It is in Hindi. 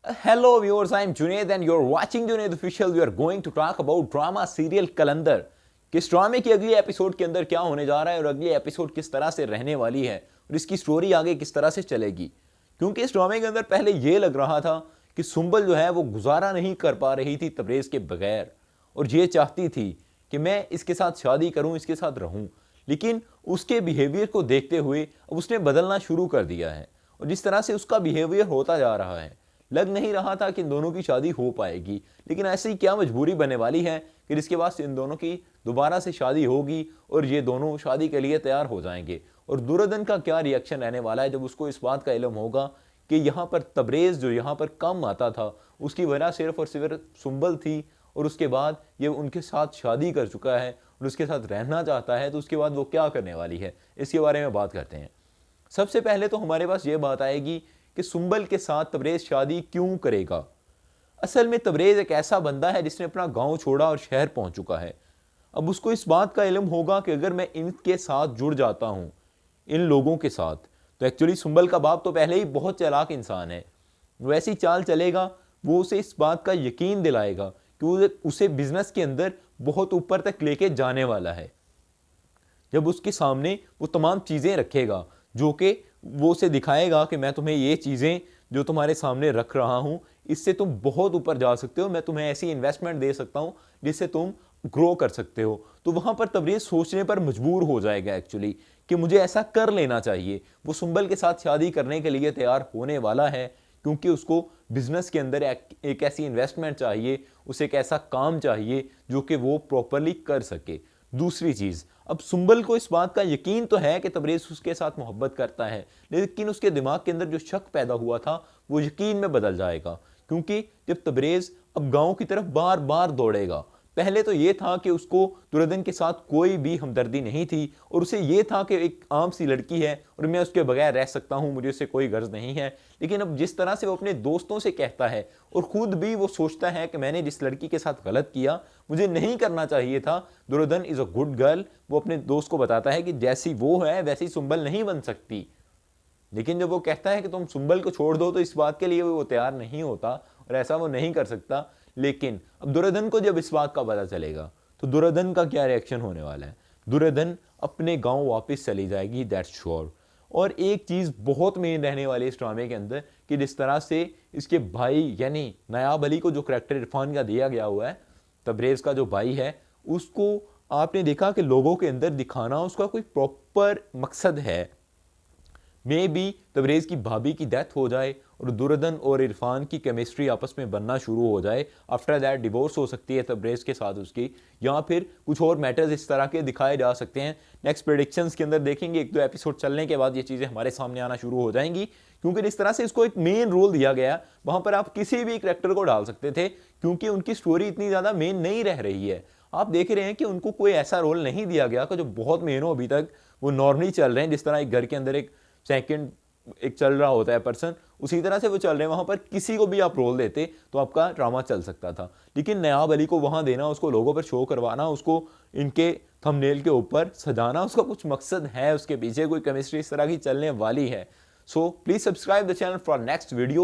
Hello viewers, I am Junaid and you're watching Junaid Official. We are going to talk about drama serial कलंदर। किस ड्रामे की अगली एपिसोड के अंदर क्या होने जा रहा है और अगली एपिसोड किस तरह से रहने वाली है और इसकी स्टोरी आगे किस तरह से चलेगी। क्योंकि इस ड्रामे के अंदर पहले ये लग रहा था कि सुंबल जो है वो गुजारा नहीं कर पा रही थी तबरेज़ के बगैर और ये चाहती थी कि मैं इसके साथ शादी करूं, इसके साथ रहूं, लेकिन उसके बिहेवियर को देखते हुए अब उसने बदलना शुरू कर दिया है और जिस तरह से उसका बिहेवियर होता जा रहा है लग नहीं रहा था कि इन दोनों की शादी हो पाएगी। लेकिन ऐसी ही क्या मजबूरी बनने वाली है कि जिसके बाद इन दोनों की दोबारा से शादी होगी और ये दोनों शादी के लिए तैयार हो जाएंगे। और दुर्योधन का क्या रिएक्शन रहने वाला है जब उसको इस बात का इल्म होगा कि यहाँ पर तबरेज़ जो यहाँ पर कम आता था उसकी वजह सिर्फ और सिर्फ सुंबल थी और उसके बाद ये उनके साथ शादी कर चुका है और उसके साथ रहना चाहता है, तो उसके बाद वो क्या करने वाली है इसके बारे में बात करते हैं। सबसे पहले तो हमारे पास ये बात आएगी कि सुंबल के साथ तबरेज़ शादी क्यों करेगा। असल में तबरेज़ एक ऐसा बंदा है जिसने अपना गांव छोड़ा और शहर पहुंच चुका है। अब उसको इस बात का इल्म होगा कि अगर मैं इनके साथ जुड़ जाता हूं, इन लोगों के साथ, तो एक्चुअली सुंबल का बाप तो पहले ही बहुत चालाक इंसान है, वैसी चाल चलेगा, वो उसे इस बात का यकीन दिलाएगा कि उसे बिजनेस के अंदर बहुत ऊपर तक लेके जाने वाला है। जब उसके सामने वो तमाम चीज़ें रखेगा जो कि वो उसे दिखाएगा कि मैं तुम्हें ये चीज़ें जो तुम्हारे सामने रख रहा हूँ इससे तुम बहुत ऊपर जा सकते हो, मैं तुम्हें ऐसी इन्वेस्टमेंट दे सकता हूँ जिससे तुम ग्रो कर सकते हो, तो वहाँ पर तबरेज़ सोचने पर मजबूर हो जाएगा एक्चुअली कि मुझे ऐसा कर लेना चाहिए। वो सुंबल के साथ शादी करने के लिए तैयार होने वाला है क्योंकि उसको बिजनेस के अंदर एक ऐसी इन्वेस्टमेंट चाहिए, उसे एक ऐसा काम चाहिए जो कि वो प्रॉपरली कर सके। दूसरी चीज़, अब सुंबल को इस बात का यकीन तो है कि तबरेज़ उसके साथ मोहब्बत करता है, लेकिन उसके दिमाग के अंदर जो शक पैदा हुआ था वो यकीन में बदल जाएगा क्योंकि जब तबरेज़ अब गांव की तरफ बार बार दौड़ेगा। पहले तो ये था कि उसको दुर्योधन के साथ कोई भी हमदर्दी नहीं थी और उसे ये था कि एक आम सी लड़की है और मैं उसके बगैर रह सकता हूँ, मुझे उससे कोई गर्ज नहीं है। लेकिन अब जिस तरह से वो अपने दोस्तों से कहता है और ख़ुद भी वो सोचता है कि मैंने जिस लड़की के साथ गलत किया, मुझे नहीं करना चाहिए था, Duryodhan is a good girl, वो अपने दोस्त को बताता है कि जैसी वो है वैसी सुंबल नहीं बन सकती। लेकिन जब वो कहता है कि तुम सुंबल को छोड़ दो तो इस बात के लिए वो तैयार नहीं होता और ऐसा वो नहीं कर सकता। लेकिन अब दुर्योधन को जब इस बात का पता चलेगा तो दुर्योधन का क्या रिएक्शन होने वाला है। दुर्योधन अपने गांव वापस चली जाएगी, दैट्स श्योर। और एक चीज़ बहुत मेन रहने वाली है इस ड्रामे के अंदर कि जिस तरह से इसके भाई यानी नायाब अली को जो करेक्टर इरफान का दिया गया हुआ है, तबरेज़ का जो भाई है, उसको आपने देखा कि लोगों के अंदर दिखाना उसका कोई प्रॉपर मकसद है। मे बी तबरेज़ की भाभी की डेथ हो जाए और दुर्योधन और इरफान की केमिस्ट्री आपस में बनना शुरू हो जाए, आफ्टर दैट डिवोर्स हो सकती है तबरेज़ के साथ उसकी, या फिर कुछ और मैटर्स इस तरह के दिखाए जा सकते हैं। नेक्स्ट प्रेडिक्शंस के अंदर देखेंगे, एक दो एपिसोड चलने के बाद ये चीज़ें हमारे सामने आना शुरू हो जाएंगी क्योंकि जिस तरह से इसको एक मेन रोल दिया गया वहाँ पर आप किसी भी करेक्टर को डाल सकते थे क्योंकि उनकी स्टोरी इतनी ज़्यादा मेन नहीं रह रही है। आप देख रहे हैं कि उनको कोई ऐसा रोल नहीं दिया गया कि जो बहुत मेन हो, अभी तक वो नॉर्मली चल रहे हैं। जिस तरह एक घर के अंदर एक सेकंड एक चल रहा होता है पर्सन, उसी तरह से वो चल रहे हैं। वहां पर किसी को भी आप रोल देते तो आपका ड्रामा चल सकता था, लेकिन नायाब अली को वहां देना, उसको लोगों पर शो करवाना, उसको इनके थंबनेल के ऊपर सजाना, उसका कुछ मकसद है, उसके पीछे कोई केमिस्ट्री इस तरह की चलने वाली है। So please subscribe the channel for next video.